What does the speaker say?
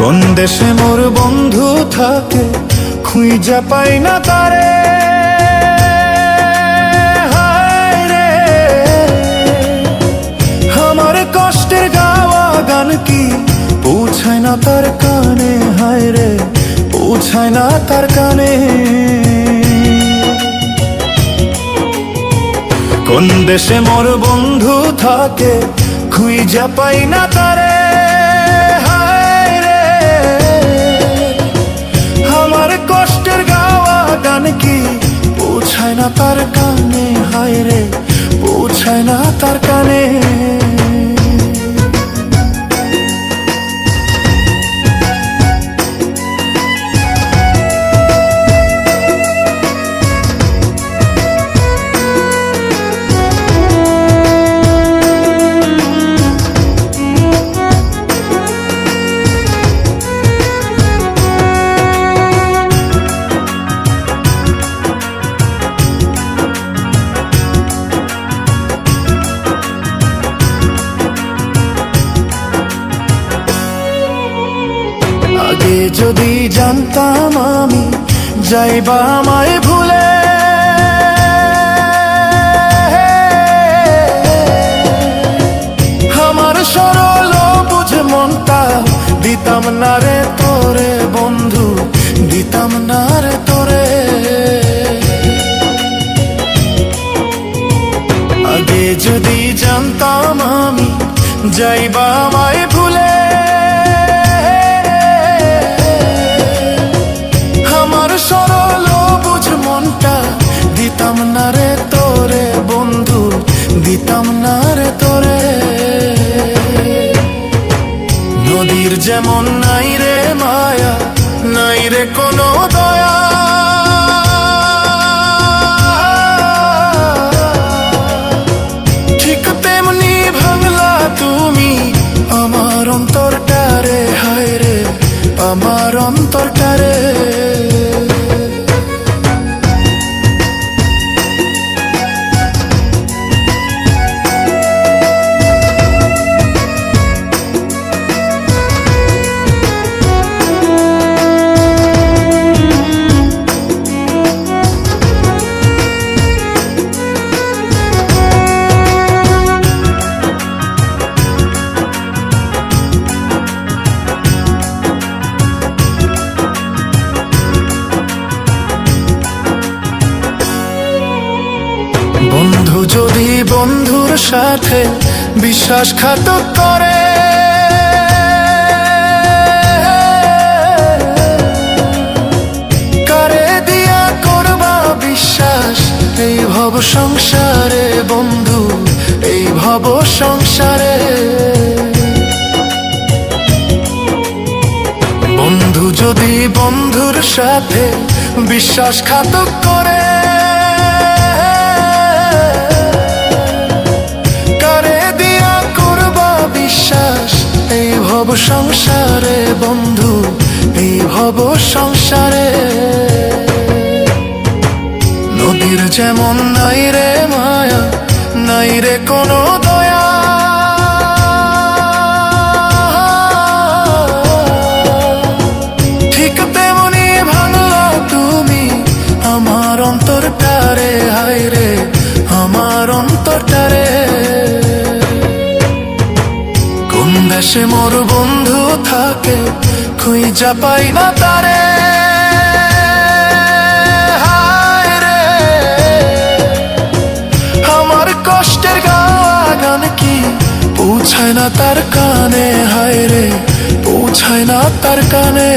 কোন দেশে মোর বন্ধু থাকে খুঁজা পাই না তারে। হায় রে, আমার কষ্টের গাওয়া গান কি পৌঁছায় না তার কানে। হায় রে, পৌঁছায় না তার কানে। কোন দেশে মোর বন্ধু থাকে খুঁজা পাই না তারে। হায় রে, আমার কষ্টের গাওয়া গান কি পৌঁছায় না তার কানে। হায় রে, পৌঁছায় না তার কানে। আগে যদি জানতাম আমি যাইবা আমায় ভুলে, আমার সরল বুঝ মনটা দিতাম না রে তোরে বন্ধু, দিতাম না রে তোরে। আগে যদি জানতাম আমি যাইবা আমায় ভুলে, সরল বুঝ মনটা দিতাম না রে তোরে বন্ধু, দিতাম না রে তোরে। নদীর যেমন নাই রে মায়া, নাই রে কোনো দয়া, ঠিক তেমনি ভাঙলা তুমি আমার অন্তরটারে। হায় রে, আমার অন্তরটারে। বন্ধু যদি বন্ধুর সাথে বিশ্বাসঘাতক করে, কারে দিয়া করবা বিশ্বাস এই ভব সংসারে বন্ধু, এই ভব সংসারে। বন্ধু যদি বন্ধুর সাথে বিশ্বাসঘাতক করে, এই ভব সংসারে বন্ধু, এই ভব সংসারে। নদীর যেমন নাই রে মায়া, নাই রে কোনো দয়া, ঠিক তেমনি ভাঙলা তুমি আমার অন্তরটারে। হায় রে, আমার অন্তরটারে। কোন দেশে মোর বন্ধু থাকে খুঁজা পাই না তারে। হায় রে, আমার কষ্টের গাওয়া গান কি পৌঁছায় না তার কানে। হায় রে, পৌঁছায় না তার কানে।